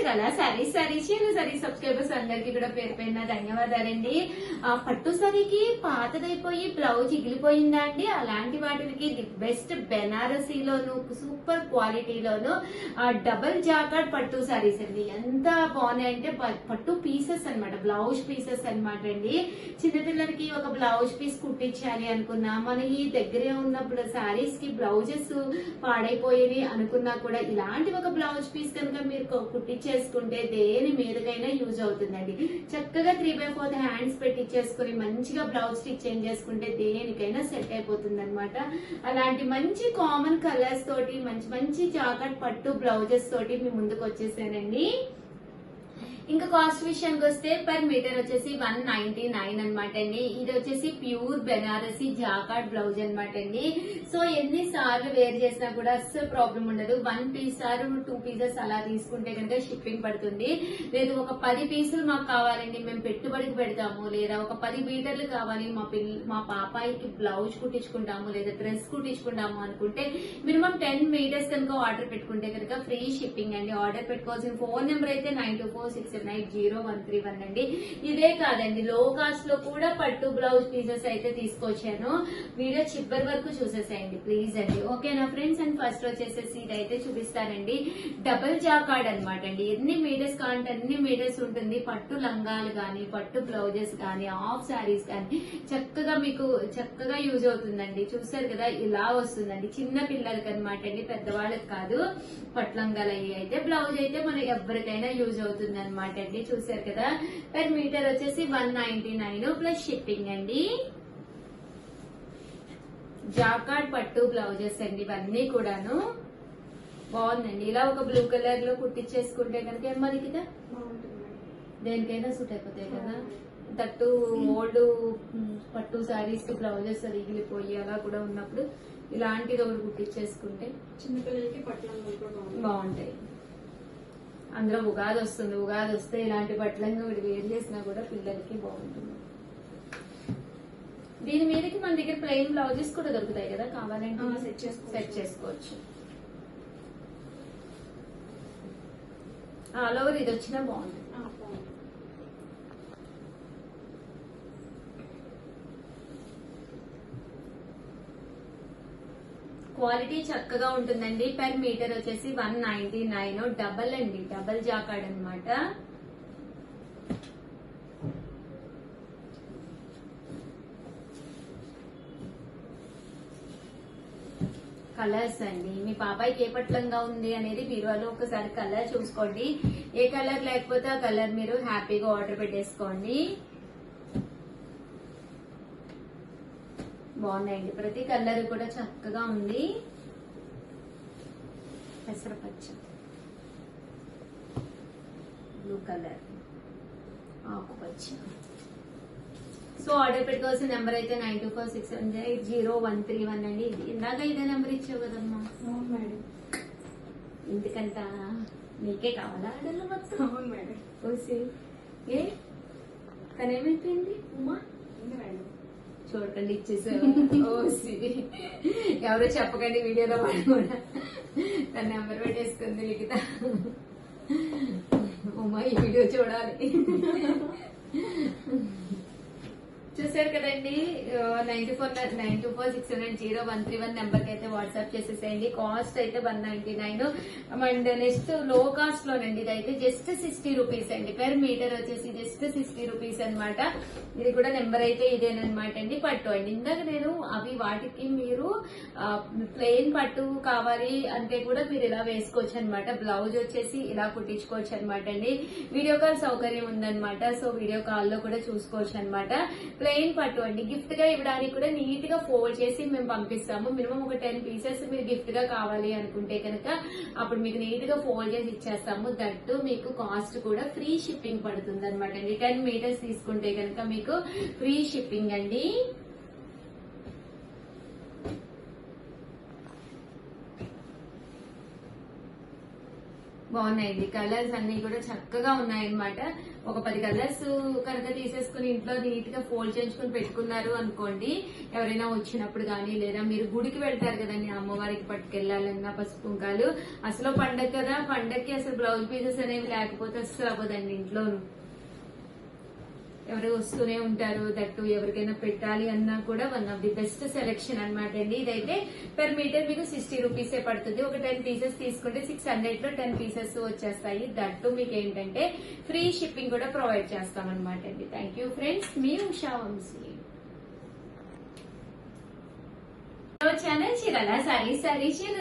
Chirala sorry subscribers అందరికి కూడా పేరు పైన ధన్యవాదాలండి. పట్టు సారీకి పాతదైపోయి బ్లౌజ్ ఇగిలిపోయిందా అండి? అలాంటి వాటికి ది బెస్ట్ బెనారసీలోను సూపర్ క్వాలిటీలోను డబల్ జాకార్డ్ పట్టు సారీస్ అండి. ఎంత బాగున్నాయంటే పట్టు పీసెస్ అన్నమాట, బ్లౌజ్ పీసెస్ అన్నమాట అండి. చిన్నపిల్లలకి ఒక బ్లౌజ్ పీస్ కుట్టించాలి అనుకున్నా, మన ఈ దగ్గరే ఉన్నప్పుడు సారీస్ కి బ్లౌజెస్ పాడైపోయేవి అనుకున్నా కూడా ఇలాంటి ఒక బ్లౌజ్ పీస్ కనుక మీరు కుట్టించేసుకుంటే దేని మీదకైనా యూజ్ అవుతుందండి. చక్కగా 3/4 హ్యాండ్స్ పెట్టించేసుకుని మంచిగా బ్లౌజ్ స్టిచ్ చేంజ్ చేసుకుంటే దేనికైనా సెట్ అయిపోతుంది అనమాట. అలాంటి మంచి కామన్ కలర్స్ తోటి మంచి మంచి జాకెట్ పట్టు బ్లౌజెస్ తోటి మీ ముందుకు వచ్చేసానండి. ఇంకా కాస్ట్ విషయానికి వస్తే పర్ మీటర్ వచ్చేసి 199 అనమాట అండి. ఇది వచ్చేసి ప్యూర్ బెనారసీ జాకార్డ్ బ్లౌజ్ అనమాట అండి. సో ఎన్ని సార్లు వేర్ చేసినా కూడా అస్సలు ప్రాబ్లం ఉండదు. 1 పీస్ ఆర్ 2 పీసెస్ అలా తీసుకుంటే కనుక షిప్పింగ్ పడుతుంది. లేదు ఒక 10 పీసులు మాకు కావాలండి, మేము పెట్టుబడికి పెడతాము, లేదా ఒక 10 మీటర్లు కావాలి మా పాపాయికి బ్లౌజ్ కుట్టించుకుంటాము లేదా డ్రెస్ కుట్టించుకుంటాము అనుకుంటే మినిమం 10 మీటర్స్ కనుక ఆర్డర్ పెట్టుకుంటే కనుక ఫ్రీ షిప్పింగ్ అండి. ఆర్డర్ పెట్టుకోవాల్సిన ఫోన్ నెంబర్ అయితే 9246780131 అండి. ఇదే కాదండి, లో కాస్ట్ లో కూడా పట్టు బ్లౌజ్ పీసెస్ అయితే తీసుకొచ్చాను. వీడియో చివరి వరకు చూసేసేయండి ప్లీజ్ అండి, ఓకేనా ఫ్రెండ్స్. అండ్ ఫస్ట్ వచ్చేసేసి ఇదైతే చూపిస్తానండి, డబుల్ జాకార్డ్ అనమాట అండి. ఎన్ని మీటర్స్ కావాలంటే అన్ని మీటర్స్ ఉంటుంది. పట్టు లంగాలు గానీ, పట్టు బ్లౌజెస్ గానీ, హాఫ్ శారీస్ కానీ చక్కగా మీకు చక్కగా యూజ్ అవుతుందండి. చూసారు కదా, ఇలా వస్తుందండి చిన్న పిల్లలకి అనమాట అండి, పెద్దవాళ్ళకి కాదు. పట్టు లంగాలు అయితే బ్లౌజ్ అయితే మనకి ఎవరికైనా యూజ్ అవుతుంది అనమాట అండి. చూసారు కదా, పర్ మీటర్ వచ్చేసి 199 ప్లస్ షిప్పింగ్ అండి. జాకార్డ్ పట్టు బ్లౌజెస్ అండి ఇవన్నీ కూడాను. బాగుందండి. ఇలా ఒక బ్లూ కలర్ లో కుట్టించేసుకుంటే కనుక మనకి దేనికైనా సూట్ అయిపోతాయి కదా. దట్టు ఓల్డ్ పట్టు శారీస్ బ్లౌజెస్ ఇగిలిపోయి అలా కూడా ఉన్నప్పుడు ఇలాంటిది ఒకటి కుట్టించేసుకుంటే చిన్నపిల్లలకి పట్ల బాగుంటాయి. అందులో ఉగాది వస్తుంది, ఉగాది వస్తే ఇలాంటి బట్టలంగా ఒకటి వేరు చేసినా కూడా పిల్లలకి బాగుంటుంది. దీని మీదకి మన దగ్గర ప్లెయిన్ బ్లౌజెస్ కూడా దొరుకుతాయి కదా, కావాలంటే సెట్ చేసుకోవచ్చు. ఆల్ ఓవర్ ఇది వచ్చినా బాగుంటుంది. క్వాలిటీ చక్కగా ఉంటుందండి. పర్ మీటర్ వచ్చేసి 199. డబల్ అండి, డబల్ జాకార్డ్ అనమాట. కలర్స్ అండి, మీ పాపాయికి ఏ పట్లంగా ఉంది అనేది బీరువాలో ఒకసారి కలర్ చూసుకోండి. ఏ కలర్ లేకపోతే ఆ కలర్ మీరు హ్యాపీగా ఆర్డర్ పెట్టేసుకోండి. బాగున్నాయండి, ప్రతి కలర్ కూడా చక్కగా ఉంది. పెసరపచ్చ, బ్లూ కలర్, ఆకుపచ్చ. సో ఆర్డర్ పెట్టుకోవాల్సిన నెంబర్ అయితే 9246780131 అండి. ఇది ఇందాక ఇదే నెంబర్ ఇచ్చావు కదమ్మా. ఎందుకంట నీకే కావాలా ఆర్డర్లు మొత్తం? ఓసి ఏ తనేమైపోయింది ఉమా చూడకండి, ఇచ్చేసారు. ఓసి ఎవరో చెప్పకండి వీడియోలో వాడు కూడా తన నెంబర్ పెట్టేసుకుంది లిఖిత. ఉమా ఈ వీడియో చూడాలి. చూసారు కదండి, 9246780131 నెంబర్ కి అయితే వాట్సాప్ చేసేసేయండి. కాస్ట్ అయితే 199. అండ్ నెక్స్ట్ లో కాస్ట్ లోనండి, ఇదైతే జస్ట్ 60 రూపీస్ అండి. పర్ మీటర్ వచ్చేసి జస్ట్ 60 రూపీస్ అనమాట. ఇది కూడా నెంబర్ అయితే ఇదేనమాట అండి. పట్టు అండి, ఇందాక నేను అవి వాటికి మీరు ప్లెయిన్ పట్టు కావాలి అంటే కూడా మీరు ఇలా వేసుకోవచ్చు అనమాట. బ్లౌజ్ వచ్చేసి ఇలా కుట్టించుకోవచ్చు అనమాట అండి. వీడియో కాల్ సౌకర్యం ఉందన్నమాట. సో వీడియో కాల్ లో కూడా చూసుకోవచ్చు అనమాట. ప్లెయిన్ పట్టు అండి, గిఫ్ట్ గా ఇవ్వడానికి కూడా నీట్ గా ఫోల్డ్ చేసి మేము పంపిస్తాము. మినిమం ఒక 10 పీసెస్ మీరు గిఫ్ట్ గా కావాలి అనుకుంటే కనుక అప్పుడు మీకు నీట్ గా ఫోల్డ్ చేసి ఇచ్చేస్తాము. దట్టు మీకు కాస్ట్ కూడా ఫ్రీ షిప్పింగ్ పడుతుంది అనమాట అండి. 10 మీటర్స్ తీసుకుంటే కనుక మీకు ఫ్రీ షిప్పింగ్ అండి. బాగున్నాయండి. కలర్స్ అన్ని కూడా చక్కగా ఉన్నాయన్నమాట. ఒక 10 కలర్స్ కనుక తీసేసుకుని ఇంట్లో నీట్ గా ఫోల్డ్ చేయించుకుని పెట్టుకున్నారు అనుకోండి, ఎవరైనా వచ్చినప్పుడు కానీ, లేదా మీరు గుడికి వెళ్తారు కదండి అమ్మవారికి పట్టుకెళ్లాలన్నా పసుపు కుంకాలు, అసలు పండగ కదా, పండగకి అసలు బ్లౌజ్ పీసెస్ అనేవి లేకపోతే అసలు అవ్వదండి ఇంట్లోను. ఎవరు వస్తూనే ఉంటారు, దట్టు ఎవరికైనా పెట్టాలి అన్నా కూడా one of the best selection అనమాట అండి. ఇదైతే పెర్ మీటర్ మీకు 60 రూపీసే పడుతుంది. ఒక 10 పీసెస్ తీసుకుంటే 600 లో 10 పీసెస్ వచ్చేస్తాయి. దట్టు మీకు ఏంటంటే ఫ్రీ షిప్పింగ్ కూడా ప్రొవైడ్ చేస్తాం అనమాట అండి. థ్యాంక్ యూ ఫ్రెండ్స్, మీ ఉషా వంశీ. ఛానల్ చీరల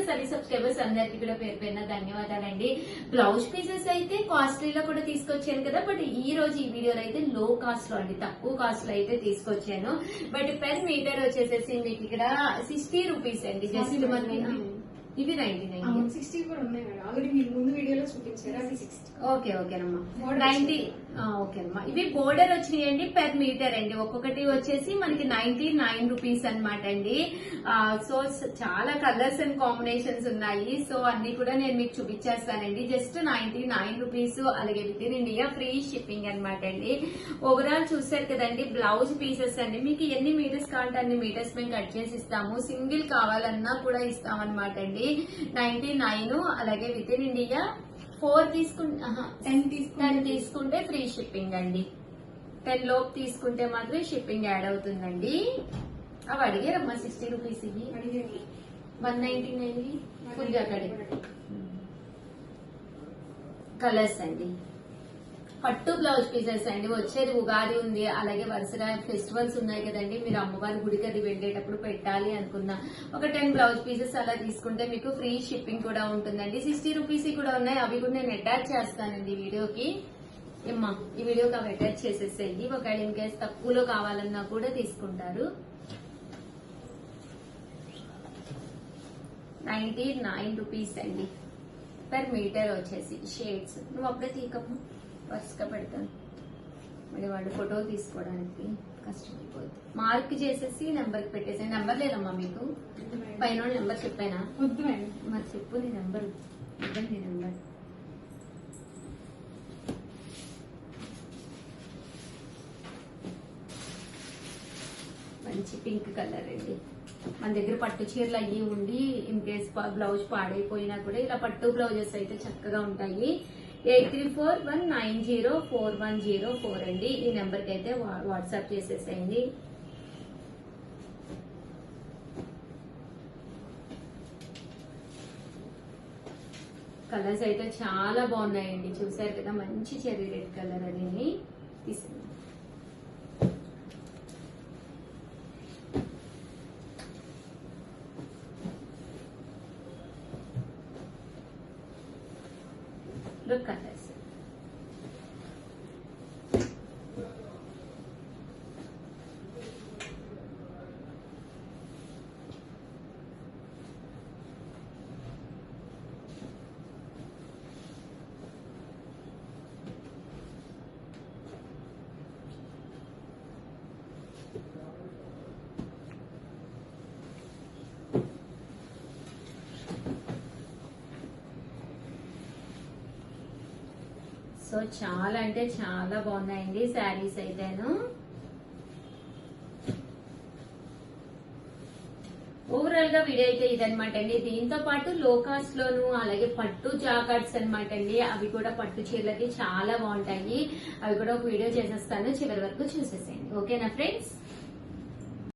సారీ సబ్స్క్రైబర్స్ అందరికి కూడా పేరు పేరున ధన్యవాదాలండి. బ్లౌజ్ పీసెస్ అయితే కాస్ట్లీలో కూడా తీసుకొచ్చాను కదా, బట్ ఈ రోజు ఈ వీడియోలో అయితే లో కాస్ట్ లో అండి, తక్కువ కాస్ట్ లో అయితే తీసుకొచ్చాను. బట్ పెర్ మీటర్ వచ్చేసేసి మీకు ఇక్కడ 60 రూపీస్ అండి. జస్ట్ మనకి ఇవి 99, 60 కూడా ఉన్నాయి మేడం. ఆల్రెడీ మీరు ముందు వీడియోలో చూపించారు. అవి 60. ఓకే ఓకేనమ్మా, 90. ఓకేనమ్మా, ఇవి బోర్డర్ వచ్చినాయండి. పెర్ మీటర్ అండి, ఒక్కొక్కటి వచ్చేసి మనకి 99 రూపీస్ అనమాట అండి. సో చాలా కలర్స్ అండ్ కాంబినేషన్స్ ఉన్నాయి. సో అన్ని కూడా నేను మీకు చూపించేస్తానండి. జస్ట్ 99 రూపీస్, అలాగే with in India free shipping అనమాట అండి. ఓవరాల్ చూసారు కదండి, బ్లౌజ్ పీసెస్ అండి. మీకు ఎన్ని మీటర్స్ కావాలంటే అన్ని మీటర్స్ మేము కట్ చేసి ఇస్తాము. సింగిల్ కావాలన్నా కూడా ఇస్తాం అనమాట అండి. 99, అలాగే విత్ ఇన్ ఇండియా 4 తీసుకుంటే 10 తీసుకుంటే ఫ్రీ షిప్పింగ్ అండి. 10 లోపు తీసుకుంటే మాత్రం షిప్పింగ్ యాడ్ అవుతుందండి. అవి అడిగారమ్మా 60 రూపీస్, ఇవి 199 ఫుల్ గా కడి. కలర్స్ అండి, పట్టు బ్లౌజ్ పీసెస్ అండి. వచ్చేది ఉగాది ఉంది, అలాగే వరుసగా ఫెస్టివల్స్ ఉన్నాయి కదండి. మీరు అమ్మవారి గుడికి అది వెళ్ళేటప్పుడు పెట్టాలి అనుకున్నా ఒక 10 బ్లౌజ్ పీసెస్ అలా తీసుకుంటే మీకు ఫ్రీ షిప్పింగ్ కూడా ఉంటుందండి. 60 రూపీస్ కూడా ఉన్నాయి, అవి కూడా నేను అటాచ్ చేస్తానండి వీడియోకి. ఏమ్మా ఈ వీడియోకి అవి అటాచ్ చేసేసేయి, ఒకవేళ ఇన్ కేసు తక్కువలో కావాలన్నా కూడా తీసుకుంటారు. 99 రూపీస్ అండి పెర్ మీటర్ వచ్చేసి. షేడ్స్ నువ్వు అప్పుడే తీకమ్మా, వరుసగా పెడతాను, మళ్ళీ వాడు ఫోటో తీసుకోవడానికి కష్టమైపోద్ది. మార్క్ చేసేసి నెంబర్ పెట్టేసి. నెంబర్ లేదమ్మా మీకు, పైన నెంబర్ చెప్పానా? మరి చెప్పు నీ నెంబర్, నీ నెంబర్. మంచి పింక్ కలర్ అండి. మన దగ్గర పట్టు చీరలు అయ్యి ఉండి ఇన్ కేస్ బ్లౌజ్ పాడైపోయినా కూడా ఇలా పట్టు బ్లౌజెస్ అయితే చక్కగా ఉంటాయి. 8341904104 అండి. ఈ నెంబర్ కి అయితే వాట్సాప్ చేసేసేయండి. కలర్స్ అయితే చాలా బాగున్నాయండి, చూసారు కదా, మంచి చెర్రీ రెడ్ కలర్ అని తీసుకున్నాం. కలర్స్ సో చాలా అంటే చాలా బాగున్నాయండి శారీస్ అయితేను. ఓవరాల్ గా వీడియో అయితే ఇదనమాట అండి. దీంతో పాటు లో కాస్ట్ లోను అలాగే పట్టు జాకెట్స్ అనమాట అండి, అవి కూడా పట్టు చీరలకి చాలా బాగుంటాయి. అవి కూడా ఒక వీడియో చేసేస్తాను, చివరి వరకు చూసేసేయండి. ఓకేనా ఫ్రెండ్స్?